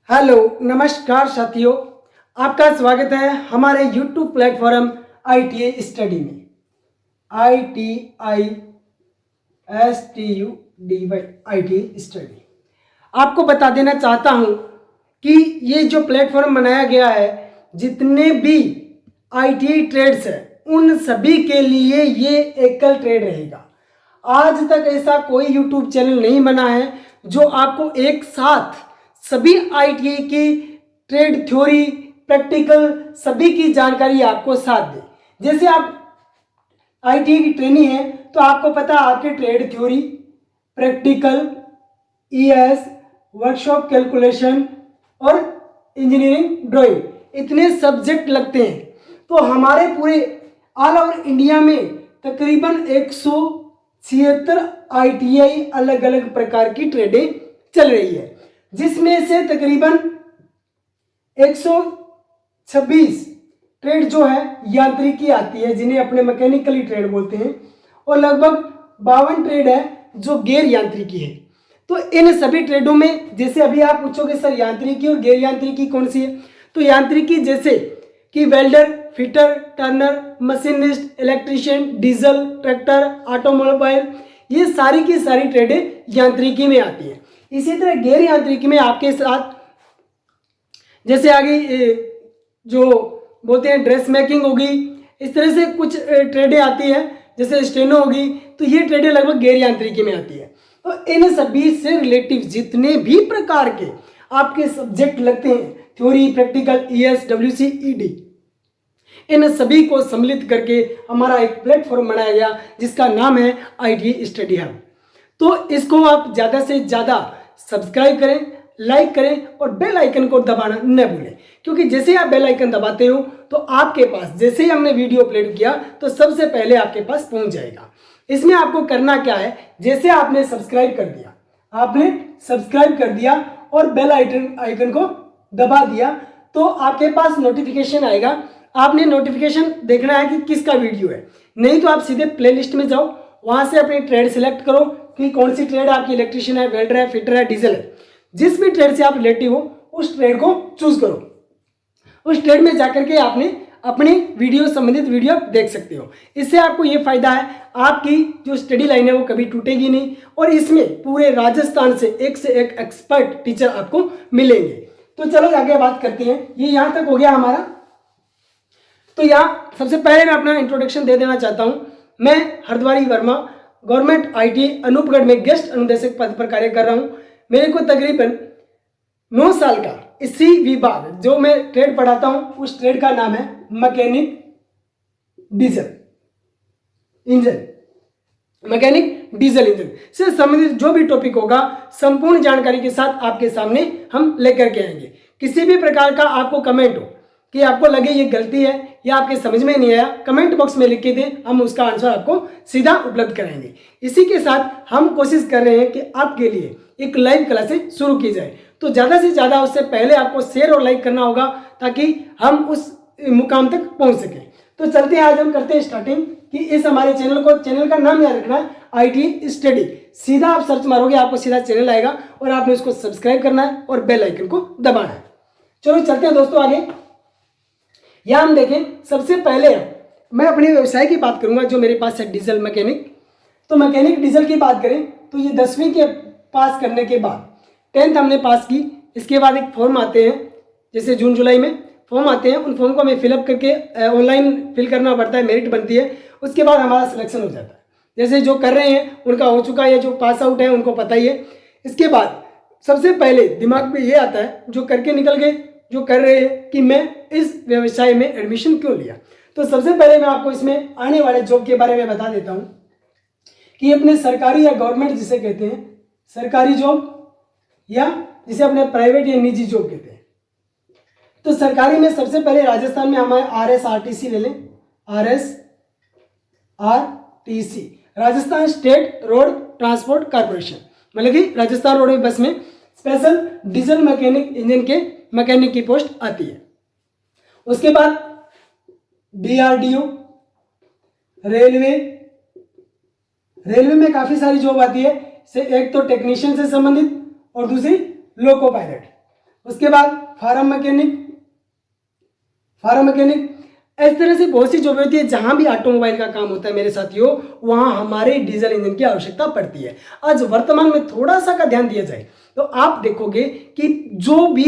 Hello नमस्कार साथियों, आपका स्वागत है हमारे YouTube प्लेटफॉर्म ITI स्टडी में। ITI स्टडी आपको बता देना चाहता हूं कि ये जो प्लेटफॉर्म बनाया गया है, जितने भी ITI ट्रेड्स है उन सभी के लिए ये एकल ट्रेड रहेगा। आज तक ऐसा कोई YouTube चैनल नहीं बना है जो आपको एक साथ सभी ITI की ट्रेड थ्योरी, प्रैक्टिकल सभी की जानकारी आपको साथ दे। जैसे आप ITI की ट्रेनिंग है तो आपको पता है आपके trade theory, practical, ES, workshop calculation और इंजीनियरिंग ड्राइंग, इतने सब्जेक्ट लगते हैं। तो हमारे पूरे ऑल ओवर इंडिया में तकरीबन 176 ITI अलग अलग प्रकार की ट्रेडें चल रही है, जिसमें से तकरीबन 126 ट्रेड जो है यांत्रिकी आती है, जिन्हें अपने मैकेनिकली ट्रेड बोलते हैं, और लगभग 52 ट्रेड है जो गैर यांत्रिकी है। तो इन सभी ट्रेडों में, जैसे अभी आप पूछोगे सर यांत्रिकी और गैर यांत्रिकी कौन सी है, तो यांत्रिकी जैसे कि welder, fitter, Turner, machinist, electrician, diesel, tractor, automobile, ये सारी की सारी ट्रेडें यांत्रिकी में आती है। इसी तरह गैर यांत्रिकी में आपके साथ जैसे आगे जो बोलते हैं ड्रेस मेकिंग होगी, इस तरह से कुछ ट्रेडें आती है, जैसे स्टेनो होगी, तो ये ट्रेडें लगभग गैर यांत्रिकी में आती है। तो इन सभी से रिलेटिव जितने भी प्रकार के आपके सब्जेक्ट लगते हैं, theory, practical, ES, WC, ED, इन सभी को सम्मिलित करके हमारा एक प्लेटफॉर्म बनाया गया जिसका नाम है ITI स्टडी हब। तो इसको आप ज़्यादा से ज़्यादा सब्सक्राइब करें, लाइक करें और बेल आइकन को दबाना न भूलें, क्योंकि जैसे आप बेल आइकन दबाते हो तो आपके पास जैसे ही हमने वीडियो अपलोड किया तो सबसे पहले आपके पास पहुंच जाएगा। इसमें आपको करना क्या है, जैसे आपने सब्सक्राइब कर दिया और बेल आइकन को दबा दिया तो आपके पास नोटिफिकेशन आएगा। आपने नोटिफिकेशन देखना है कि किसका वीडियो है, नहीं तो आप सीधे प्लेलिस्ट में जाओ, वहां से अपनी ट्रेड सिलेक्ट करो कि कौन सी ट्रेड आपकी इलेक्ट्रीशियन है, वेल्डर है, फिटर है, डीजल है, जिस भी ट्रेड से आप रिलेटिव हो उस ट्रेड को चूज करो। उस ट्रेड में जाकर के आपने अपनी वीडियो संबंधित वीडियो देख सकते हो। इससे आपको ये फायदा है, आपकी जो स्टडी लाइन है वो कभी टूटेगी नहीं, और इसमें पूरे राजस्थान से एक एक्सपर्ट टीचर आपको मिलेंगे। तो चलो आगे बात करते हैं। ये यहाँ तक हो गया हमारा। तो यहाँ सबसे पहले मैं अपना इंट्रोडक्शन दे देना चाहता हूँ। मैं हरद्वारी वर्मा गवर्नमेंट ITI अनूपगढ़ में गेस्ट अनुदेशक पद पर कार्य कर रहा हूँ। मेरे को तकरीबन 9 साल का इसी विभाग जो मैं ट्रेड पढ़ाता हूँ उस ट्रेड का नाम है मैकेनिक डीजल इंजन से संबंधित जो भी टॉपिक होगा संपूर्ण जानकारी के साथ आपके सामने हम लेकर के आएंगे। किसी भी प्रकार का आपको कमेंट हो कि आपको लगे ये गलती है या आपके समझ में नहीं आया, कमेंट बॉक्स में लिख के दें, हम उसका आंसर आपको सीधा उपलब्ध कराएंगे। इसी के साथ हम कोशिश कर रहे हैं कि आपके लिए एक लाइव क्लासेस शुरू की जाए, तो ज़्यादा से ज़्यादा उससे पहले आपको शेयर और लाइक करना होगा ताकि हम उस मुकाम तक पहुंच सकें। तो चलते हैं, आज हम करते हैं स्टार्टिंग कि इस हमारे चैनल का नाम याद रखना है ITI स्टडी। सीधा आप सर्च मारोगे आपको सीधा चैनल आएगा और आपने उसको सब्सक्राइब करना है और बेल आइकन को दबाना है। चलो चलते हैं दोस्तों आगे। यहाँ हम देखें, सबसे पहले मैं अपने व्यवसाय की बात करूंगा जो मेरे पास है डीजल मैकेनिक। तो मैकेनिक डीजल की बात करें तो ये 10वीं के पास करने के बाद 10th हमने पास की, इसके बाद एक फॉर्म आते हैं, जैसे जून जुलाई में फॉर्म आते हैं, उन फॉर्म को हमें फिलअप करके ऑनलाइन फिल करना पड़ता है, मेरिट बनती है, उसके बाद हमारा सिलेक्शन हो जाता है। जैसे जो कर रहे हैं उनका हो चुका है, जो पास आउट है उनको पता ही है। इसके बाद सबसे पहले दिमाग में ये आता है जो करके निकल गए, जो कर रहे हैं, कि मैं इस व्यवसाय में एडमिशन क्यों लिया। तो सबसे पहले मैं आपको इसमें आने वाले जॉब के बारे में बता देता हूँ कि अपने सरकारी या गवर्नमेंट जिसे कहते हैं सरकारी जॉब, या जिसे अपने प्राइवेट या निजी जॉब कहते हैं। तो सरकारी में सबसे पहले राजस्थान में हमारे RSRTC ले लें, RSRTC, Rajasthan state road transport corporation, मतलब कि राजस्थान रोड बस में स्पेशल डीजल मैकेनिक इंजन के मैकेनिक की पोस्ट आती है। उसके बाद DRDO, रेलवे में काफी सारी जॉब आती है, से एक तो टेक्नीशियन से संबंधित और दूसरी लोको पायलट। उसके बाद फार्म मैकेनिक इस तरह से बहुत सी जॉब होती है जहां भी ऑटोमोबाइल का काम होता है मेरे साथियों, वहां हमारे डीजल इंजन की आवश्यकता पड़ती है। आज वर्तमान में थोड़ा सा का ध्यान दिया जाए तो आप देखोगे कि जो भी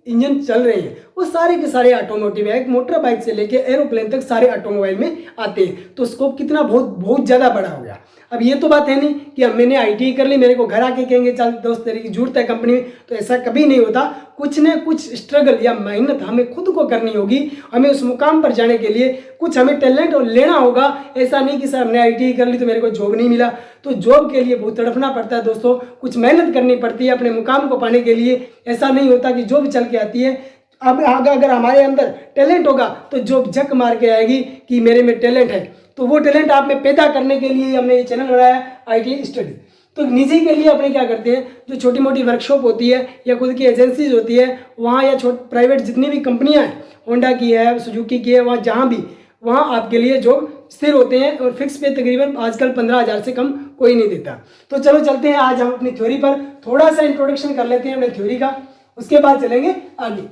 इंजन चल रहे हैं वो सारे के सारे ऑटोमोटिव है, एक मोटर बाइक से लेके एरोप्लेन तक सारे ऑटोमोबाइल में आते हैं। तो स्कोप कितना बहुत ज़्यादा बड़ा हो गया। अब ये तो बात है नहीं कि अब मैंने आईटीआई कर ली, मेरे को घर आके कहेंगे चल दोस्त तेरी की जरूरत है कंपनी में, तो ऐसा कभी नहीं होता। कुछ न कुछ स्ट्रगल या मेहनत हमें खुद को करनी होगी। हमें उस मुकाम पर जाने के लिए कुछ हमें टैलेंट और लेना होगा। ऐसा नहीं कि सर हमने आईटीआई कर ली तो मेरे को जॉब नहीं मिला, तो जॉब के लिए बहुत तड़फना पड़ता है दोस्तों, कुछ मेहनत करनी पड़ती है अपने मुकाम को पाने के लिए। ऐसा नहीं होता कि जॉब चल के आती है। अब अगर हमारे अंदर टैलेंट होगा तो जॉब झक मार के आएगी कि मेरे में टैलेंट है। तो वो टैलेंट आप में पैदा करने के लिए हमने ये चैनल बनाया आईटीआई स्टडी। तो निजी के लिए अपने क्या करते हैं, जो छोटी मोटी वर्कशॉप होती है या खुद की एजेंसीज होती है वहाँ, या प्राइवेट जितनी भी कंपनियाँ हैं, होंडा की है, सुजुकी की है, वहाँ जहाँ भी वहाँ आपके लिए जॉब स्थिर होते हैं और फिक्स पे तकरीबन आजकल 15,000 से कम कोई नहीं देता। तो चलो चलते हैं आज हम अपनी थ्योरी पर, थोड़ा सा इंट्रोडक्शन कर लेते हैं अपने थ्योरी का, उसके बाद चलेंगे आगे।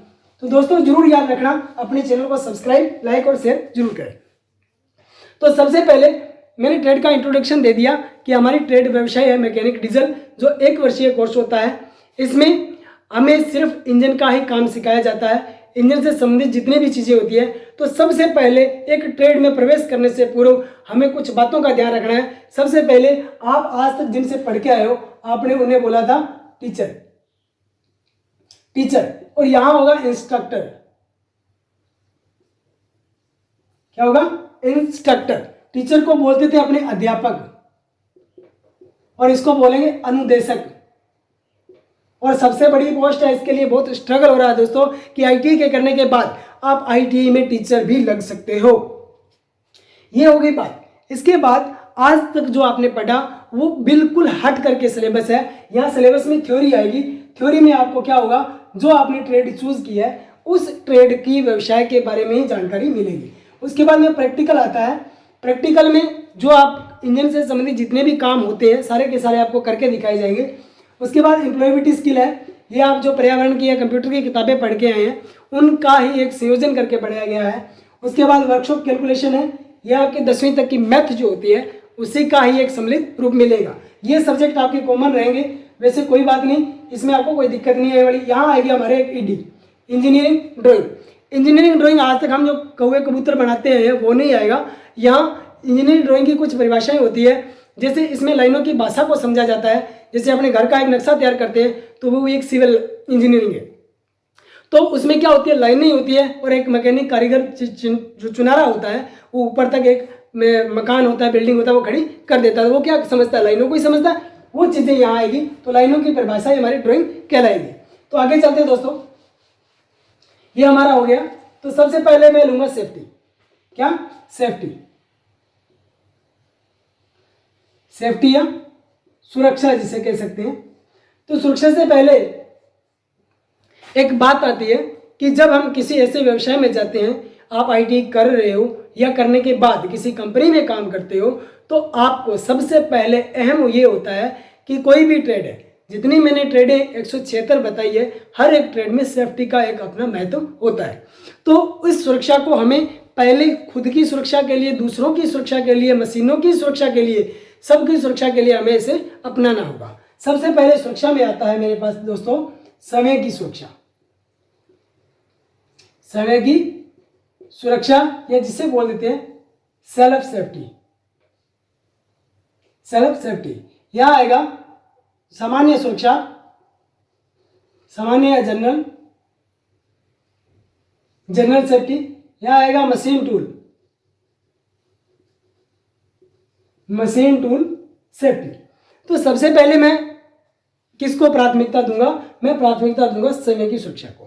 तो दोस्तों जरूर याद रखना अपने चैनल को सब्सक्राइब, लाइक और शेयर जरूर करें। तो सबसे पहले मैंने ट्रेड का इंट्रोडक्शन दे दिया कि हमारी ट्रेड व्यवसाय है मैकेनिक डीजल, जो 1 वर्षीय कोर्स होता है। इसमें हमें सिर्फ इंजन का ही काम सिखाया जाता है, इंजन से संबंधित जितनी भी चीज़ें होती है। तो सबसे पहले एक ट्रेड में प्रवेश करने से पूर्व हमें कुछ बातों का ध्यान रखना है। सबसे पहले आप आज तक जिनसे पढ़ के आए हो आपने उन्हें बोला था टीचर, और यहां होगा इंस्ट्रक्टर। क्या होगा? इंस्ट्रक्टर। टीचर को बोलते थे अपने अध्यापक और इसको बोलेंगे अनुदेशक। और सबसे बड़ी पोस्ट है, इसके लिए बहुत स्ट्रगल हो रहा है दोस्तों कि आईटीआई के करने के बाद आप आईटीआई में टीचर भी लग सकते हो। ये हो गई बात। इसके बाद आज तक जो आपने पढ़ा वो बिल्कुल हट करके सिलेबस है। यहाँ सिलेबस में थ्योरी आएगी, थ्योरी में आपको क्या होगा, जो आपने ट्रेड चूज किया है उस ट्रेड की व्यवसाय के बारे में ही जानकारी मिलेगी। उसके बाद में प्रैक्टिकल आता है। प्रैक्टिकल में जो आप इंजन से संबंधित जितने भी काम होते हैं सारे के सारे आपको करके दिखाए जाएंगे। उसके बाद एम्प्लॉयबिलिटी स्किल है, ये आप जो पर्यावरण की या कंप्यूटर की किताबें पढ़ के आए हैं उनका ही एक संयोजन करके पढ़ाया गया है। उसके बाद वर्कशॉप कैलकुलेशन है, ये आपके 10वीं तक की मैथ जो होती है उसी का ही एक सम्मिलित रूप मिलेगा। ये सब्जेक्ट आपके कॉमन रहेंगे, वैसे कोई बात नहीं, इसमें आपको कोई दिक्कत नहीं आने वाली। यहाँ आएगी हमारे एक ED, engineering drawing. Engineering drawing आज तक हम जो कौवे कबूतर बनाते हैं वो नहीं आएगा। यहाँ इंजीनियरिंग ड्राइंग की कुछ परिभाषाएं होती है, जैसे इसमें लाइनों की भाषा को समझा जाता है। जैसे अपने घर का एक नक्शा तैयार करते हैं तो वो एक सिविल इंजीनियरिंग है। तो उसमें क्या होती है, लाइनें होती है और एक मैकेनिक कारीगर जो चुनारा होता है वो ऊपर तक एक मकान होता है, बिल्डिंग होता है, वो खड़ी कर देता है। वो क्या समझता है, लाइनों को ही समझता है। वो चीज़ें यहाँ आएगी तो लाइनों की परिभाषा हमारी ड्राइंग कहलाएगी। तो आगे चलते हैं दोस्तों, ये हमारा हो गया। तो सबसे पहले मैं लूंगा सेफ्टी। क्या? सेफ्टी या सुरक्षा जिसे कह सकते हैं। तो सुरक्षा से पहले एक बात आती है कि जब हम किसी ऐसे व्यवसाय में जाते हैं, आप आईटीआई कर रहे हो या करने के बाद किसी कंपनी में काम करते हो, तो आपको सबसे पहले अहम ये होता है कि कोई भी ट्रेड है, जितनी मैंने ट्रेडें 176 बताई है, हर एक ट्रेड में सेफ्टी का एक अपना महत्व होता है। तो इस सुरक्षा को हमें पहले खुद की सुरक्षा के लिए, दूसरों की सुरक्षा के लिए, मशीनों की सुरक्षा के लिए, सबकी सुरक्षा के लिए हमें इसे अपनाना होगा। सबसे पहले सुरक्षा में आता है मेरे पास दोस्तों समय की सुरक्षा। समय की सुरक्षा या जिसे बोल देते हैं सेल्फ सेफ्टी। यह आएगा सामान्य सुरक्षा, सामान्य या जनरल सेफ्टी। यह आएगा मशीन टूल सेफ्टी। तो सबसे पहले मैं किसको प्राथमिकता दूंगा? मैं प्राथमिकता दूंगा समय की सुरक्षा को,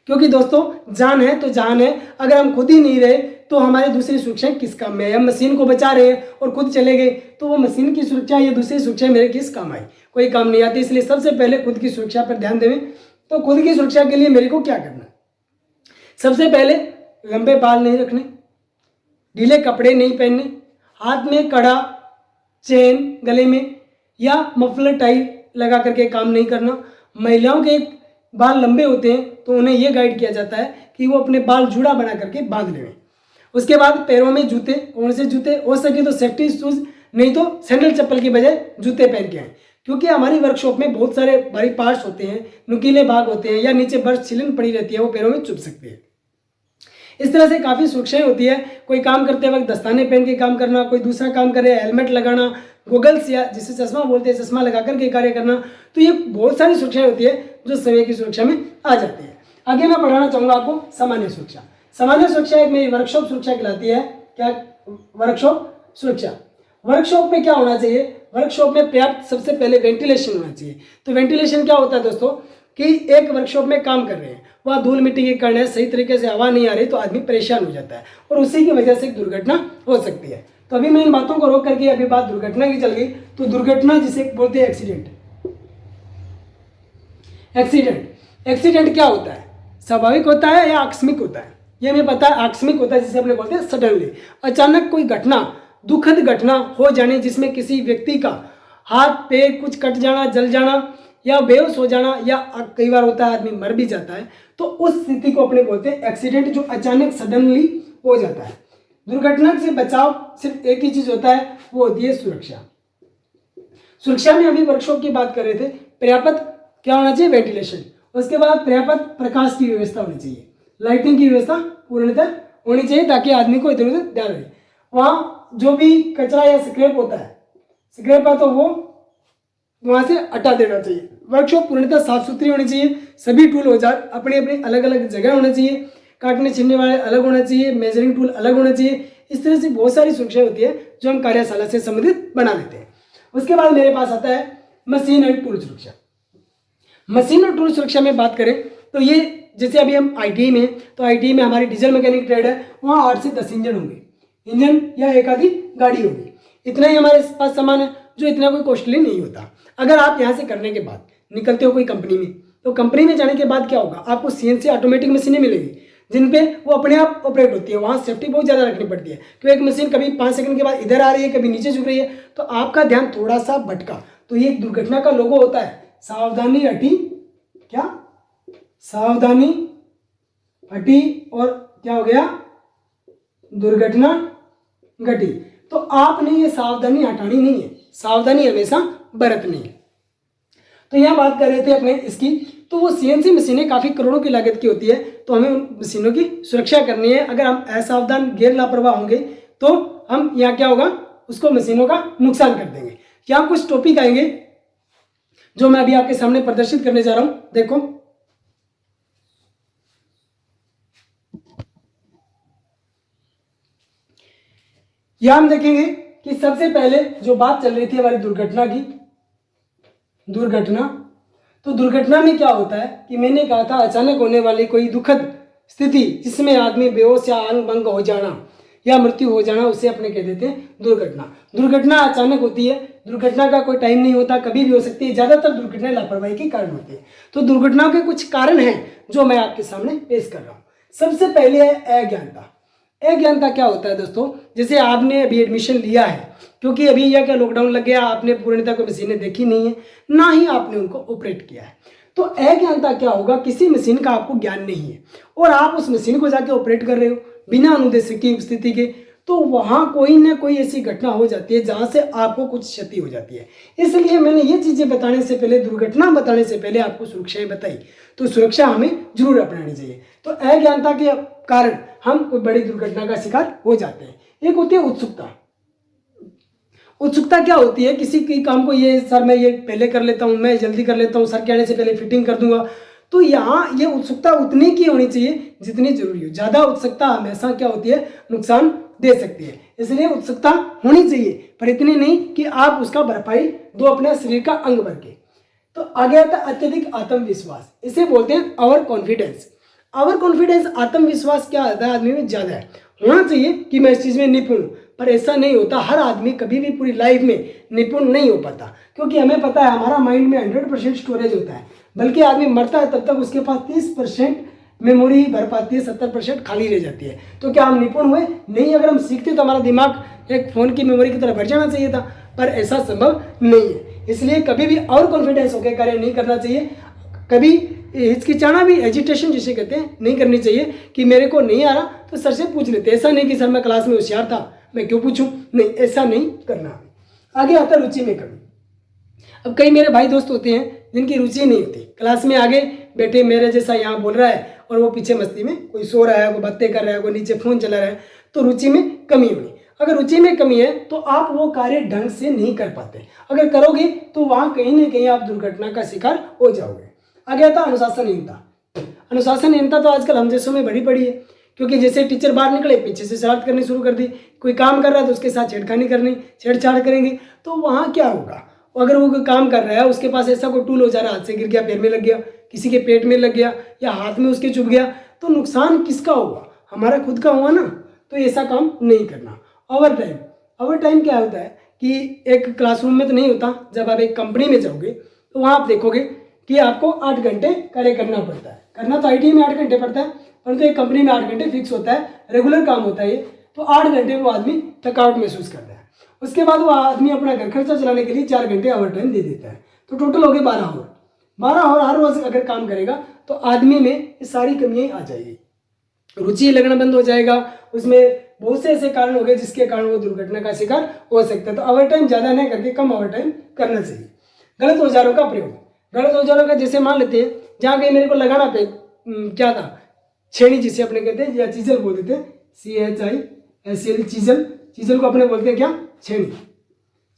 क्योंकि दोस्तों जान है तो जान है। अगर हम खुद ही नहीं रहे तो हमारी दूसरी सुरक्षा किस काम में है? हम मशीन को बचा रहे हैं और खुद चले गए तो वो मशीन की सुरक्षा या दूसरी सुरक्षा मेरे किस काम आई? कोई काम नहीं आती। इसलिए सबसे पहले खुद की सुरक्षा पर ध्यान दें। तो खुद की सुरक्षा के लिए मेरे को क्या करना है? सबसे पहले लंबे बाल नहीं रखने, ढीले कपड़े नहीं पहनने, हाथ में कड़ा, चेन गले में या मफलर टाई लगा करके काम नहीं करना। महिलाओं के बाल लंबे होते हैं तो उन्हें यह गाइड किया जाता है कि वो अपने बाल जुड़ा बना करके बांध लें। उसके बाद पैरों में जूते, कौन से जूते हो सके तो सेफ्टी शूज, नहीं तो सैंडल चप्पल की बजाय जूते पहन के आए, क्योंकि हमारी वर्कशॉप में बहुत सारे भारी पार्ट्स होते हैं, नुकीले भाग होते हैं या नीचे बर्फ छिलन पड़ी रहती है, वो पैरों में चुभ सकते हैं। इस तरह से काफ़ी सुरक्षाएं होती है। कोई काम करते वक्त दस्ताने पहन के काम करना, कोई दूसरा काम करे हेलमेट लगाना, गोगल्स या जिसे चश्मा बोलते हैं चश्मा लगा करके कार्य करना, तो ये बहुत सारी सुरक्षाएं होती है जो समय की सुरक्षा में आ जाती है। आगे मैं पढ़ाना चाहूँगा आपको सामान्य सुरक्षा। सामान्य सुरक्षा एक मेरी वर्कशॉप सुरक्षा कहलाती है। क्या वर्कशॉप सुरक्षा? वर्कशॉप में क्या होना चाहिए? वर्कशॉप में पर्याप्त सबसे पहले वेंटिलेशन होना चाहिए। तो वेंटिलेशन क्या होता है दोस्तों कि एक वर्कशॉप में काम कर रहे हैं, वहाँ धूल मिट्टी के कारण सही तरीके से हवा नहीं आ रही तो आदमी परेशान हो जाता है और उसी की वजह से एक दुर्घटना हो सकती है। तो अभी मैं इन बातों को रोक करके अभी बात दुर्घटना की चल गई। तो दुर्घटना जिसे बोलते हैं एक्सीडेंट। एक्सीडेंट क्या होता है? स्वाभाविक होता है या आकस्मिक होता है? ये हमें पता है आकस्मिक होता है, जिसे अपने बोलते हैं सडनली, अचानक कोई घटना, दुखद घटना हो जाने जिसमें किसी व्यक्ति का हाथ पैर कुछ कट जाना, जल जाना या बेहोश हो जाना, या कई बार होता है आदमी मर भी जाता है, तो उस स्थिति को अपने बोलते हैं एक्सीडेंट, जो अचानक सडनली हो जाता है। दुर्घटना से बचाव सिर्फ एक ही चीज होता है, वो होती है सुरक्षा। सुरक्षा में अभी वर्कशॉप की बात कर रहे थे। पर्याप्त क्या होना चाहिए? वेंटिलेशन। उसके बाद पर्याप्त प्रकाश की व्यवस्था होनी चाहिए, लाइटिंग की व्यवस्था पूर्णतः होनी चाहिए ताकि आदमी को इधर उधर ध्यान रहे। वहाँ जो भी कचरा या स्क्रैप होता है, स्क्रैप है तो वो वहाँ से हटा देना चाहिए। वर्कशॉप पूर्णतः साफ सुथरी होनी चाहिए। सभी टूल औजार अपने अपने अलग अलग जगह होने चाहिए। काटने छीनने वाले अलग होना चाहिए, मेजरिंग टूल अलग होना चाहिए। इस तरह से बहुत सारी सुरक्षा होती है जो हम कार्यशाला से संबंधित बना लेते हैं। उसके बाद मेरे पास आता है मशीन एंड टूल सुरक्षा। मशीन और टूल सुरक्षा में बात करें तो ये जैसे अभी हम ITI में, तो ITI में हमारी डीजल मैकेनिक ट्रेड है, वहाँ 8 से 10 इंजन होंगे, इंजन या एक आधी गाड़ी होगी। इतना ही हमारे पास सामान है जो इतना कोई कॉस्टली नहीं होता। अगर आप यहाँ से करने के बाद निकलते हो कोई कंपनी में, तो कंपनी में जाने के बाद क्या होगा? आपको CNC ऑटोमेटिक मशीनें मिलेगी जिन पे वो अपने आप ऑपरेट होती है। वहाँ सेफ्टी बहुत ज़्यादा रखनी पड़ती है, क्योंकि एक मशीन कभी 5 सेकंड के बाद इधर आ रही है, कभी नीचे झुक रही है, तो आपका ध्यान थोड़ा सा भटका तो ये एक दुर्घटना का लोगो होता है, सावधानी हटी, क्या सावधानी हटी और क्या हो गया? दुर्घटना घटी। तो आपने ये सावधानी हटानी नहीं है, सावधानी हमेशा बरतनी है। तो यहाँ बात कर रहे थे अपने इसकी, तो वो CNC मशीनें काफ़ी करोड़ों की लागत की होती है, तो हमें उन मशीनों की सुरक्षा करनी है। अगर हम असावधान गैर लापरवाह होंगे तो हम यहाँ क्या होगा? उसको मशीनों का नुकसान कर देंगे। यहाँ कुछ टॉपिक आएंगे जो मैं अभी आपके सामने प्रदर्शित करने जा रहा हूँ। देखो, यहाँ हम देखेंगे कि सबसे पहले जो बात चल रही थी हमारी दुर्घटना की, दुर्घटना। तो दुर्घटना में क्या होता है कि मैंने कहा था अचानक होने वाली कोई दुखद स्थिति जिसमें आदमी बेहोश या अंग भंग हो जाना या मृत्यु हो जाना, उसे अपने कह देते हैं दुर्घटना। दुर्घटना अचानक होती है, दुर्घटना का कोई टाइम नहीं होता, कभी भी हो सकती है। ज़्यादातर दुर्घटनाएं लापरवाही के कारण होती है। तो दुर्घटनाओं के कुछ कारण हैं जो मैं आपके सामने पेश कर रहा हूँ। सबसे पहले है अज्ञानता। अज्ञानता क्या होता है दोस्तों? जैसे आपने अभी एडमिशन लिया है, क्योंकि अभी यह क्या लॉकडाउन लग गया, आपने पूर्णतः कोई मशीनें देखी नहीं है, ना ही आपने उनको ऑपरेट किया है। तो अज्ञानता क्या होगा? किसी मशीन का आपको ज्ञान नहीं है और आप उस मशीन को जाके ऑपरेट कर रहे हो बिना अनुदेश की उपस्थिति के, तो वहाँ कोई ना कोई ऐसी घटना हो जाती है जहाँ से आपको कुछ क्षति हो जाती है। इसलिए मैंने ये चीज़ें बताने से पहले, दुर्घटना बताने से पहले आपको सुरक्षाएं बताई। तो सुरक्षा हमें जरूर अपनानी चाहिए। तो अज्ञानता के कारण हम कोई बड़ी दुर्घटना का शिकार हो जाते हैं। एक होती है उत्सुकता। उत्सुकता क्या होती है? किसी के काम को ये सर मैं ये पहले कर लेता हूँ, मैं जल्दी कर लेता हूँ, सर के आने से पहले फिटिंग कर दूंगा। तो यहाँ ये उत्सुकता उतनी की होनी चाहिए जितनी जरूरी हो। ज़्यादा उत्सुकता हमेशा क्या होती है? नुकसान दे सकती है। इसलिए उत्सुकता होनी चाहिए, पर इतनी नहीं कि आप उसका भरपाई दो अपने शरीर का अंग भर के। तो आगे आता है अत्यधिक आत्मविश्वास। इसे बोलते हैं ओवर कॉन्फिडेंस। ओवर कॉन्फिडेंस, आत्मविश्वास क्या होता है आदमी में ज़्यादा है। होना चाहिए कि मैं इस चीज़ में निपुण हूँ, पर ऐसा नहीं होता। हर आदमी कभी भी पूरी लाइफ में निपुण नहीं हो पाता, क्योंकि हमें पता है हमारा माइंड में 100% स्टोरेज होता है। बल्कि आदमी मरता है तब तक उसके पास 30% मेमोरी भर पाती है, 70% खाली रह जाती है। तो क्या हम निपुण हुए? नहीं। अगर हम सीखते तो हमारा दिमाग एक फ़ोन की मेमोरी की तरह भर जाना चाहिए था, पर ऐसा संभव नहीं है। इसलिए कभी भी ओवर कॉन्फिडेंस होकर कार्य नहीं करना चाहिए। कभी हिचकिचाना भी, एजिटेशन जिसे कहते हैं, नहीं करनी चाहिए कि मेरे को नहीं आ रहा तो सर से पूछ लेते। ऐसा नहीं कि सर मैं क्लास में होशियार था, मैं क्यों पूछूं, नहीं, ऐसा नहीं करना। आगे आता है रुचि में कमी। अब कई मेरे भाई दोस्त होते हैं जिनकी रुचि नहीं होती, क्लास में आगे बैठे मेरे जैसा यहाँ बोल रहा है और वो पीछे मस्ती में कोई सो रहा है, कोई बातें कर रहा है, कोई नीचे फोन चला रहा है, तो रुचि में कमी होगी। अगर रुचि में कमी है तो आप वो कार्य ढंग से नहीं कर पाते, अगर करोगे तो वहाँ कहीं ना कहीं आप दुर्घटना का शिकार हो जाओगे। आगे आता अनुशासनहीनता। अनुशासनहीनता तो आजकल हम जैसों में बड़ी पड़ी है, क्योंकि जैसे टीचर बाहर निकले पीछे से शरारत करनी शुरू कर दी, कोई काम कर रहा है तो उसके साथ छेड़खानी करनी, छेड़छाड़ करेंगे, तो वहाँ क्या होगा, अगर वो कोई काम कर रहा है उसके पास ऐसा कोई टूल हो जा रहा है, हाथ से गिर गया, पैर में लग गया, किसी के पेट में लग गया या हाथ में उसके चुभ गया, तो नुकसान किसका होगा, हमारा खुद का हुआ ना। तो ऐसा काम नहीं करना। ओवर टाइम, ओवर टाइम क्या होता है कि एक क्लासरूम में तो नहीं होता, जब आप एक कंपनी में जाओगे तो वहाँ आप देखोगे कि आपको 8 घंटे कार्य करना पड़ता है। करना तो आईटी में 8 घंटे पड़ता है, परंतु एक कंपनी में 8 घंटे फिक्स होता है, रेगुलर काम होता है ये, तो 8 घंटे वो आदमी थकावट महसूस करता है। उसके बाद वो आदमी अपना घर खर्चा चलाने के लिए 4 घंटे ओवर टाइम दे देता है, तो टोटल हो गए 12 आवर। 12 आवर हर रोज अगर काम करेगा तो आदमी में ये सारी कमियां आ जाएगी, रुचि लगना बंद हो जाएगा, उसमें बहुत से ऐसे कारण हो गए जिसके कारण वो दुर्घटना का शिकार हो सकता है। तो ओवर टाइम ज़्यादा नहीं करके कम ओवर टाइम करना चाहिए। गलत औजारों का प्रयोग, गलत औजारों का जैसे मान लेते हैं जहाँ कहीं मेरे को लगाना पे क्या था, छेनी जिसे अपने कहते हैं या चीजल बोल देते हैं, CHISL, चीजल, चीजल को अपने बोलते हैं क्या, छेनी।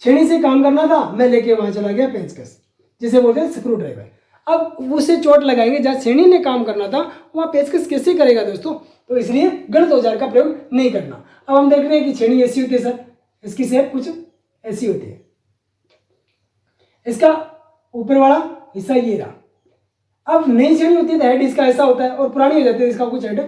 छेनी से काम करना था, मैं लेके वहां चला गया पेंचकस, जिसे बोलते हैं स्क्रू ड्राइवर। अब उसे चोट लगाएंगे, जहाँ छेनी ने काम करना था वहाँ पेंचकस कैसे करेगा दोस्तों, तो इसलिए गलत औजार का प्रयोग नहीं करना। अब हम देख रहे हैं कि छेनी ऐसी होती है सर, इसकी शेप कुछ ऐसी होती है, इसका ऊपर वाला हिस्सा ये रहा। अब नई छेनी होती है तो हेड इसका ऐसा होता है, और पुरानी हो जाती है इसका कुछ हेड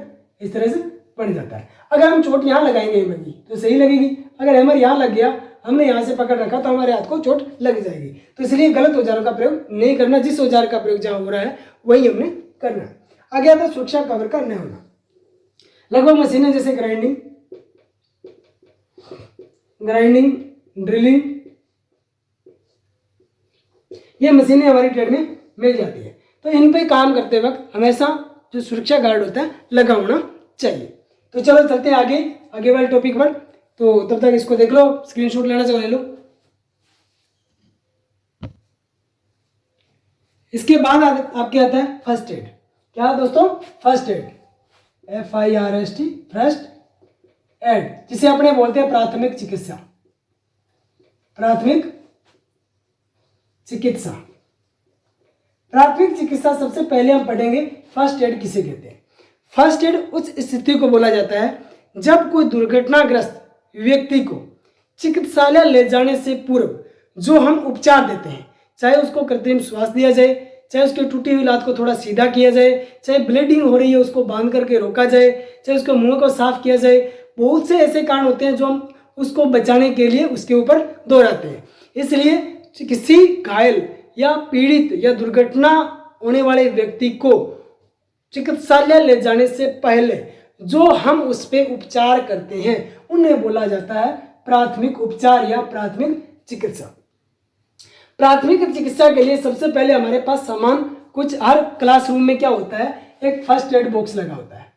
इस तरह से पड़ जाता है। अगर हम चोट यहाँ लगाएंगे हैमर की तो सही लगेगी, अगर हैमर यहाँ लग गया, हमने यहाँ से पकड़ रखा तो हमारे हाथ को चोट लग जाएगी। तो इसलिए गलत औजारों का प्रयोग नहीं करना, जिस औजार का प्रयोग जहाँ हो रहा है वही हमने करना है। आगे आता है सुरक्षा कवर का न होना। लगभग मशीनें जैसे ग्राइंडिंग, ड्रिलिंग, ये मशीनें हमारी ट्रेड में मिल जाती है, तो इन पे काम करते वक्त हमेशा जो सुरक्षा गार्ड होता है लगा होना चाहिए। तो चलो चलते हैं आगे वाले टॉपिक पर। तो तब तक इसको देख लो, स्क्रीनशॉट लेना चाहो ले लो। इसके बाद आपके आता है फर्स्ट एड। क्या दोस्तों, first aid, FIRST, first aid, जिसे अपने बोलते हैं प्राथमिक चिकित्सा। प्राथमिक चिकित्सा, प्राथमिक चिकित्सा सबसे पहले हम पढ़ेंगे फर्स्ट एड किसे कहते हैं। फर्स्ट एड उस स्थिति को बोला जाता है जब कोई दुर्घटनाग्रस्त व्यक्ति को चिकित्सालय ले जाने से पूर्व जो हम उपचार देते हैं, चाहे उसको कृत्रिम श्वास दिया जाए, चाहे उसकी टूटी हुई लात को थोड़ा सीधा किया जाए, चाहे ब्लीडिंग हो रही है उसको बांध करके रोका जाए, चाहे उसके मुंह को साफ किया जाए, बहुत से ऐसे कारण होते हैं जो हम उसको बचाने के लिए उसके ऊपर दोहराते हैं। इसलिए किसी घायल या पीड़ित या दुर्घटना होने वाले व्यक्ति को चिकित्सालय ले जाने से पहले जो हम उस पर उपचार करते हैं उन्हें बोला जाता है प्राथमिक उपचार या प्राथमिक चिकित्सा। प्राथमिक चिकित्सा के लिए सबसे पहले हमारे पास सामान कुछ, हर क्लासरूम में क्या होता है, एक फर्स्ट एड बॉक्स लगा होता है।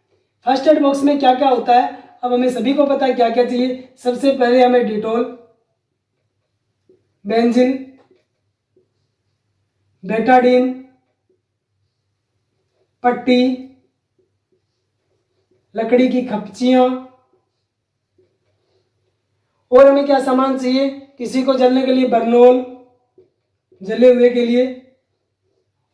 फर्स्ट एड बॉक्स में क्या क्या होता है, अब हमें सभी को पता है क्या क्या चाहिए। सबसे पहले हमें डिटॉल, बेंजिल, बेटाडीन, पट्टी, लकड़ी की खपचियां, और हमें क्या सामान चाहिए, किसी को जलने के लिए बर्नोल, जले हुए के लिए,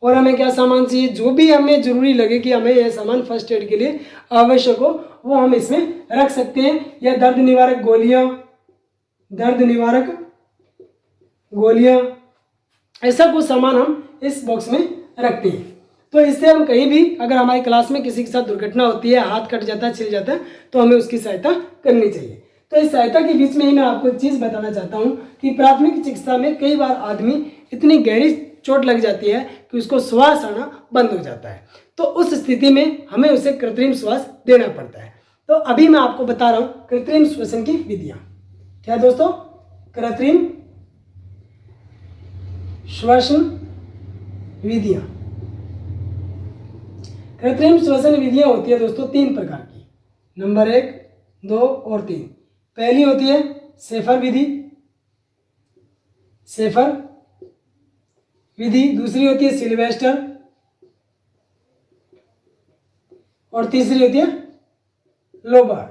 और हमें क्या सामान चाहिए, जो भी हमें जरूरी लगे कि हमें यह सामान फर्स्ट एड के लिए आवश्यक हो वो हम इसमें रख सकते हैं। या दर्द निवारक गोलियां, ऐसा कुछ सामान हम इस बॉक्स में रखते हैं। तो इससे हम कहीं भी अगर हमारी क्लास में किसी के साथ दुर्घटना होती है, हाथ कट जाता है, छिल जाता है, तो हमें उसकी सहायता करनी चाहिए। तो इस सहायता के बीच में ही मैं आपको एक चीज़ बताना चाहता हूँ कि प्राथमिक चिकित्सा में कई बार आदमी इतनी गहरी चोट लग जाती है कि उसको श्वास आना बंद हो जाता है, तो उस स्थिति में हमें उसे कृत्रिम श्वास देना पड़ता है। तो अभी मैं आपको बता रहा हूँ कृत्रिम श्वसन की विधियाँ। क्या दोस्तों, कृत्रिम श्वसन विधियाँ। कृत्रिम श्वसन विधियां होती है दोस्तों 3 प्रकार की। नंबर 1, 2 और 3। पहली होती है शेफर विधि, शेफर विधि। दूसरी होती है सिल्वेस्टर और तीसरी होती है लोबार्ड।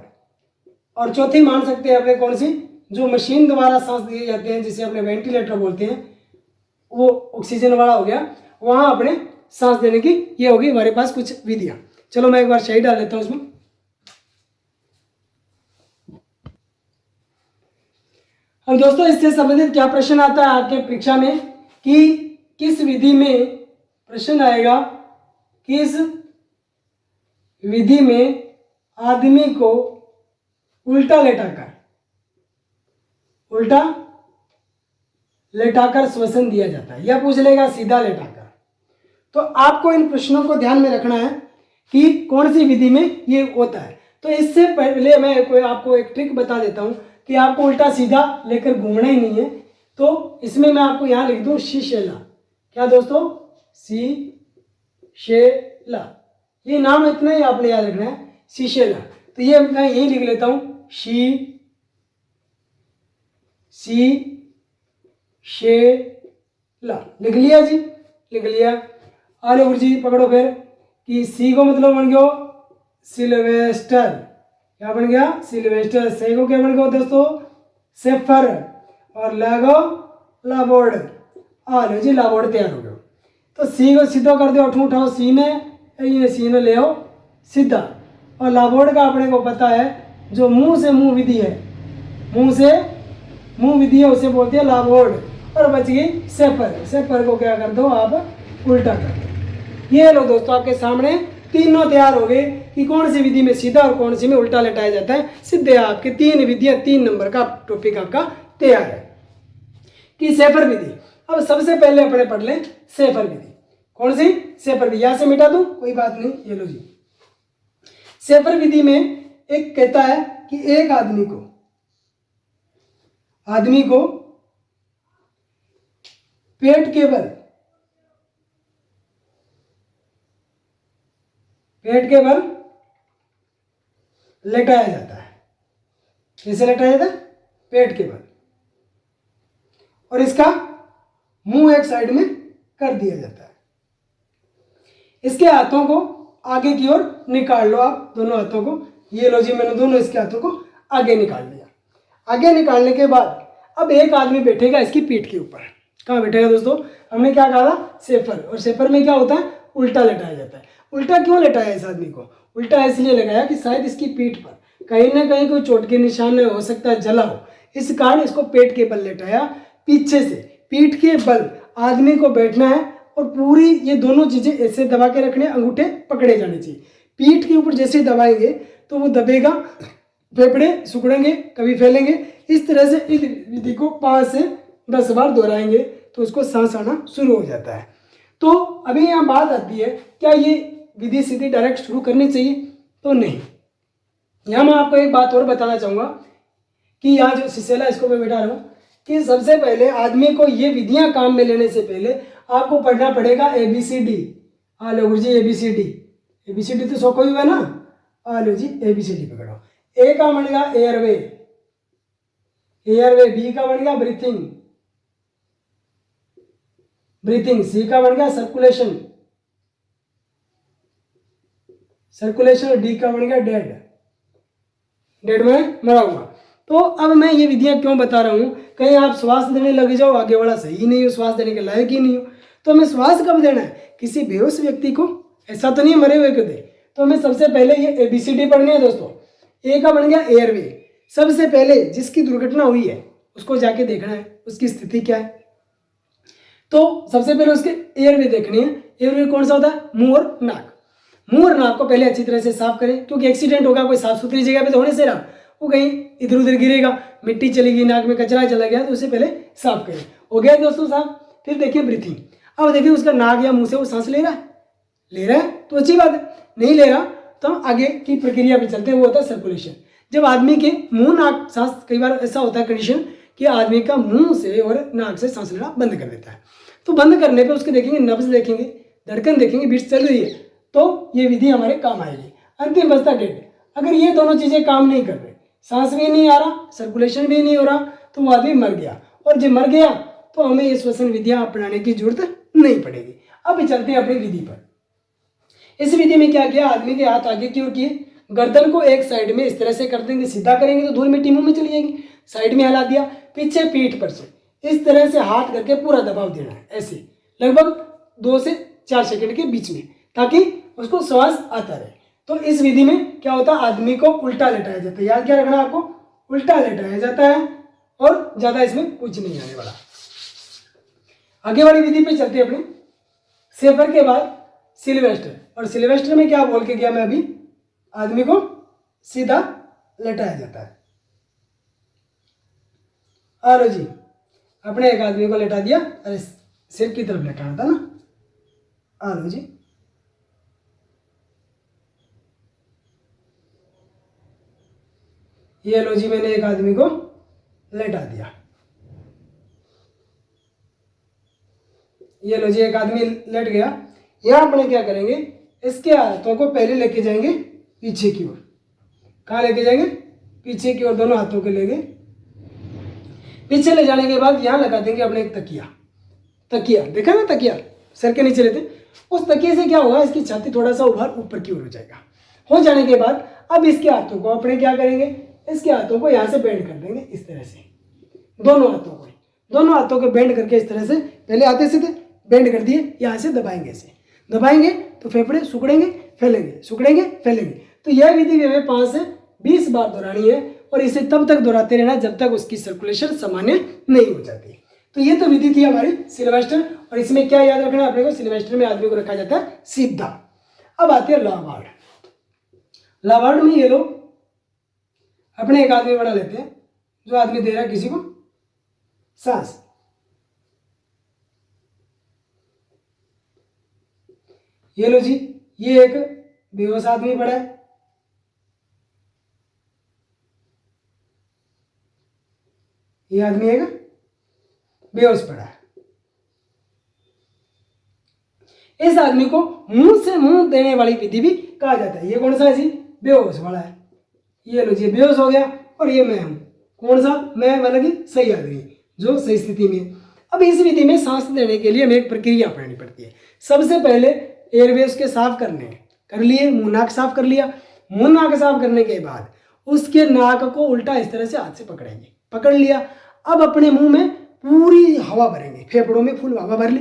और चौथी मान सकते हैं अपने कौन सी, जो मशीन द्वारा सांस दिए जाते हैं, जिसे अपने वेंटिलेटर बोलते हैं, वो ऑक्सीजन वाला हो गया, वहां अपने सांस देने की ये होगी हमारे पास कुछ विधियां। चलो मैं एक बार शाही डाल लेता हूं उसमें। अब दोस्तों इससे संबंधित क्या प्रश्न आता है आपके परीक्षा में कि किस विधि में, प्रश्न आएगा किस विधि में आदमी को उल्टा लेटाकर श्वसन दिया जाता है, या पूछ लेगा सीधा लेटाकर। तो आपको इन प्रश्नों को ध्यान में रखना है कि कौन सी विधि में ये होता है। तो इससे पहले मैं आपको एक ट्रिक बता देता हूं कि आपको उल्टा सीधा लेकर घूमना ही नहीं है। तो इसमें मैं आपको यहां लिख दूं शीशेला। क्या दोस्तों, शीशेला, ये नाम इतना ही आपने याद रखना है, शीशेला। तो ये मैं यही लिख लेता हूं, शीशेला। लिख लिया जी, लिख लिया। आलो गुरुजी पकड़ो फिर कि सी को मतलब बन गया सिल्वेस्टर। क्या बन गया, सिल्वेस्टर। से को क्या बन गया दोस्तों, सेफर। और लागो लाबोर्ड। आलो जी लाबोर्ड तैयार हो गया। तो सी को सीधा कर दो, उठाओ सी ने, ये सी ने ले आओ सीधा। और लाबोर्ड का अपने को पता है, जो मुंह से मुंह विधि है, मुंह से मुंह विधि है, उसे बोलते हैं लाबोर्ड। और बच गई सेफर। सेफर को क्या कर दो आप, उल्टा कर दो। ये लो दोस्तों आपके सामने तीनों तैयार हो गए कि कौन सी विधि में सीधा और कौन सी में उल्टा लेटाया जाता है। सीधे आपके 3 विधियां, 3 नंबर का टॉपिक आपका तैयार है कि सेफर विधि। अब सबसे पहले अपने पढ़ लें सेफर विधि। कौन सी, सेफर विधि। यहां से मिटा दूं कोई बात नहीं, ये लो जी। सेफर विधि में एक कहता है कि एक आदमी को पेट के बल लेटाया जाता है। कैसे लेटाया जाता है, पेट के बल। और इसका मुंह एक साइड में कर दिया जाता है। इसके हाथों को आगे की ओर निकाल लो आप, दोनों हाथों को। ये लो जी, मैंने दोनों इसके हाथों को आगे निकाल लिया। आगे निकालने के बाद अब एक आदमी बैठेगा इसकी पीठ के ऊपर। कहाँ बैठेगा दोस्तों, हमने क्या कहा था, सेफर। और सेफर में क्या होता है, उल्टा लेटाया जाता है। उल्टा क्यों लेटाया इस आदमी को, उल्टा इसलिए लगाया कि शायद इसकी पीठ पर कहीं ना कहीं कोई चोट के निशान हो सकता है, जला हो, इस कारण इसको पेट के बल लेटाया। पीछे से पीठ के बल आदमी को बैठना है और पूरी ये दोनों चीजें ऐसे दबा के रखने, अंगूठे पकड़े जाने चाहिए। पीठ के ऊपर जैसे दबाएंगे तो वो दबेगा, फेफड़े सिकुड़ेंगे, कभी फैलेंगे। इस तरह से इस विधि को 5 से 10 बार दोहराएंगे तो उसको सांस आना शुरू हो जाता है। तो अभी यहाँ बात आती है, क्या ये विधि सीधी डायरेक्ट शुरू करनी चाहिए, तो नहीं। यहाँ मैं आपको एक बात और बताना चाहूँगा कि यहाँ जो शीशेला इसको मैं बिठा रहा हूँ कि सबसे पहले आदमी को ये विधियाँ काम में लेने से पहले आपको पढ़ना पड़ेगा ABCD। आलो गुरु जी ABCD। ABCD तो सो कोई हुआ ना, आलो जी ABCD पकड़ो। ए का बन गया एयरवे, एयरवे। बी का बन गया ब्रीथिंग। सी का बन गया सर्कुलेशन। और डी का बन गया डेड में मरा हुआ। तो अब मैं ये विधियां क्यों बता रहा हूं, कहीं आप श्वास देने लग जाओ, आगे वाला सही नहीं हो, श्वास देने के लायक ही नहीं हो। तो हमें श्वास कब देना है, किसी बेहोश व्यक्ति को, ऐसा तो नहीं मरे हुए को दे। तो हमें सबसे पहले ये ABCD पढ़नी है दोस्तों। ए का बन गया एयरवे। सबसे पहले जिसकी दुर्घटना हुई है उसको जाके देखना है उसकी स्थिति क्या है। तो सबसे पहले उसके एयरवे देखनी है। एयरवे कौन सा होता है, मुंह और नाक। मुंह और नाक को पहले अच्छी तरह से साफ करें, क्योंकि एक्सीडेंट होगा कोई साफ सुथरी जगह पे तो होने से रहा, वो कहीं इधर उधर गिरेगा, मिट्टी चली गई, नाक में कचरा चला गया, तो उसे पहले साफ करें। हो गया दोस्तों साफ। फिर देखिए ब्रीथिंग। अब देखिए उसका नाक या मुंह से वो सांस ले रहा है तो अच्छी बात है, नहीं ले रहा तो हम आगे की प्रक्रिया पे चलते हैं, वो होता है सर्कुलेशन। जब आदमी के मुंह नाक सांस, कई बार ऐसा होता है कंडीशन कि आदमी का मुंह से और नाक से सांस लेना बंद कर देता है। तो बंद करने पे उसके देखेंगे नब्ज देखेंगे, धड़कन देखेंगे, बीट चल रही है, तो ये विधि हमारे काम आएगी। अंतिम बचता डेड। अगर ये दोनों चीज़ें काम नहीं कर रही, सांस भी नहीं आ रहा, सर्कुलेशन भी नहीं हो रहा, तो वो आदमी मर गया। और जब मर गया तो हमें ये श्वसन विधियां अपनाने की जरूरत नहीं पड़ेगी। अब चलते हैं अपनी विधि पर। इस विधि में क्या किया, आदमी के हाथ आगे की ओर किए, गर्दन को एक साइड में इस तरह से कर देंगे, सीधा करेंगे तो धूल मिट्टी मुंह में चली जाएगी, साइड में हिला दिया, पीछे पीठ पर से इस तरह से हाथ करके पूरा दबाव देना है, ऐसे लगभग 2 से 4 सेकंड के बीच में, ताकि उसको श्वास आता रहे। तो इस विधि में क्या होता है, आदमी को उल्टा लेटाया जाता है। याद क्या रखना आपको, उल्टा लेटाया जाता है और ज्यादा इसमें कुछ नहीं आने वाला। आगे वाली विधि पे चलते हैं अपने। सेफर के बाद सिल्वेस्टर, और सिल्वेस्टर में क्या बोल के गया मैं अभी, आदमी को सीधा लेटाया जाता है। आ लो जी, अपने एक आदमी को लेटा दिया, अरे सिर की तरफ लेटाना था ना, आ लो जी। ये लो जी, मैंने एक आदमी को लेटा दिया। ये लो जी, एक आदमी लेट गया। यहां अपने क्या करेंगे, इसके हाथों को पहले लेके जाएंगे पीछे की ओर। कहाँ लेके जाएंगे, पीछे की ओर, दोनों हाथों के लेंगे। पीछे ले जाने के बाद यहां लगा देंगे अपने एक तकिया। तकिया देखा ना, तकिया सर के नीचे लेते, उस तकिए से क्या होगा, इसकी छाती थोड़ा सा उभार ऊपर की ओर हो जाएगा। हो जाने के बाद अब इसके हाथों को अपने क्या करेंगे, इसके हाथों को यहाँ से बेंड कर देंगे इस तरह से, दोनों हाथों को बेंड करके इस तरह से, पहले आते सीधे बेंड कर दिए, यहाँ से दबाएंगे, ऐसे दबाएंगे तो फेफड़े सुकड़ेंगे फैलेंगे, सुकड़ेंगे फैलेंगे। तो यह विधि हमें 5 से 20 बार दोहरानी है, और इसे तब तक दोहराते रहना जब तक उसकी सर्कुलेशन सामान्य नहीं हो जाती। तो ये तो विधि थी हमारी सिल्वेस्टर। और इसमें क्या याद रखना है अपने को, सिल्वेस्टर में आदमी को रखा जाता है सीधा। अब आते हैं लावार्ड। लावार्ड में ये लोग अपने एक आदमी बड़ा लेते हैं, जो आदमी दे रहा है किसी को सांस। ये लो जी, ये एक बेहोश आदमी पड़ा है, ये आदमी एक बेहोश पड़ा है। इस आदमी को मुंह से मुंह देने वाली विधि भी कहा जाता है। ये कौन सा है जी, बेहोश वाला है। ये लो जी, बेहोश हो गया, और ये मैं हूं, कौन सा, मैं मतलब कि सही आदमी जो सही स्थिति में। अब इस विधि में सांस देने के लिए हमें एक प्रक्रिया अपनानी पड़ती है। सबसे पहले एयरवेज के साफ करने हैं, कर लिए, मुंह नाक साफ कर लिया। मुंह नाक साफ करने के बाद उसके नाक को उल्टा इस तरह से हाथ से पकड़ेंगे, पकड़ लिया। अब अपने मुंह में पूरी हवा भरेंगे, फेफड़ों में फुल हवा भर ली।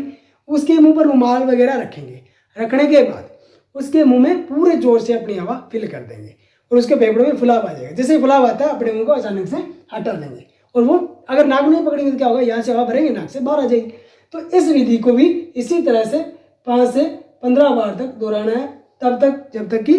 उसके मुंह पर रुमाल वगैरह रखेंगे, रखने के बाद उसके मुंह में पूरे जोर से अपनी हवा फिल कर देंगे, और उसके फेफड़ों में फुलाव आ जाएगा। जैसे फुलाव आता है, अपने मुंह को अचानक से हटा लेंगे, और वो अगर नाक नहीं पकड़ेंगे तो क्या होगा, यहाँ से हवा भरेंगे, नाक से बाहर आ जाएगी। तो इस विधि को भी इसी तरह से 5 से 15 बार तक दोहराना है, तब तक जब तक कि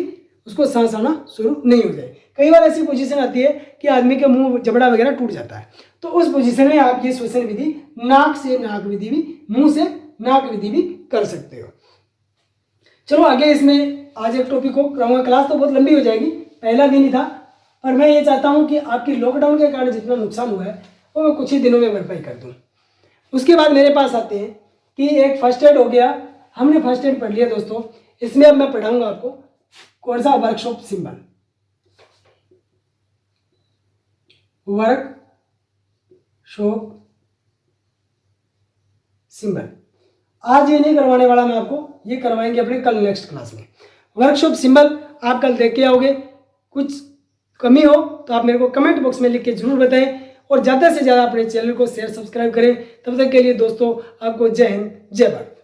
उसको सांस आना शुरू नहीं हो जाए। कई बार ऐसी पोजीशन आती है कि आदमी के मुंह जबड़ा वगैरह टूट जाता है, तो उस पोजीशन में आप ये श्वसन विधि नाक से नाक विधि भी, मुंह से नाक विधि भी कर सकते हो। चलो आगे इसमें आज एक टॉपिक को कराऊंगा। क्लास तो बहुत लंबी हो जाएगी, पहला दिन ही था, पर मैं ये चाहता हूँ कि आपकी लॉकडाउन के कारण जितना नुकसान हुआ है वो मैं कुछ ही दिनों में भरपाई कर दूँ। उसके बाद मेरे पास आते हैं कि एक फर्स्ट एड हो गया, हमने फर्स्ट एड पढ़ लिया दोस्तों। इसमें अब मैं पढ़ाऊंगा आपको कौन सा, वर्कशॉप सिंबल, वर्कशॉप सिंबल। आज ये नहीं करवाने वाला मैं आपको, ये करवाएंगे अपने कल नेक्स्ट क्लास में। वर्कशॉप सिंबल आप कल देख के आओगे। कुछ कमी हो तो आप मेरे को कमेंट बॉक्स में लिख के जरूर बताएं, और ज़्यादा से ज़्यादा अपने चैनल को शेयर सब्सक्राइब करें। तब तक के लिए दोस्तों आपको जय हिंद, जय भारत।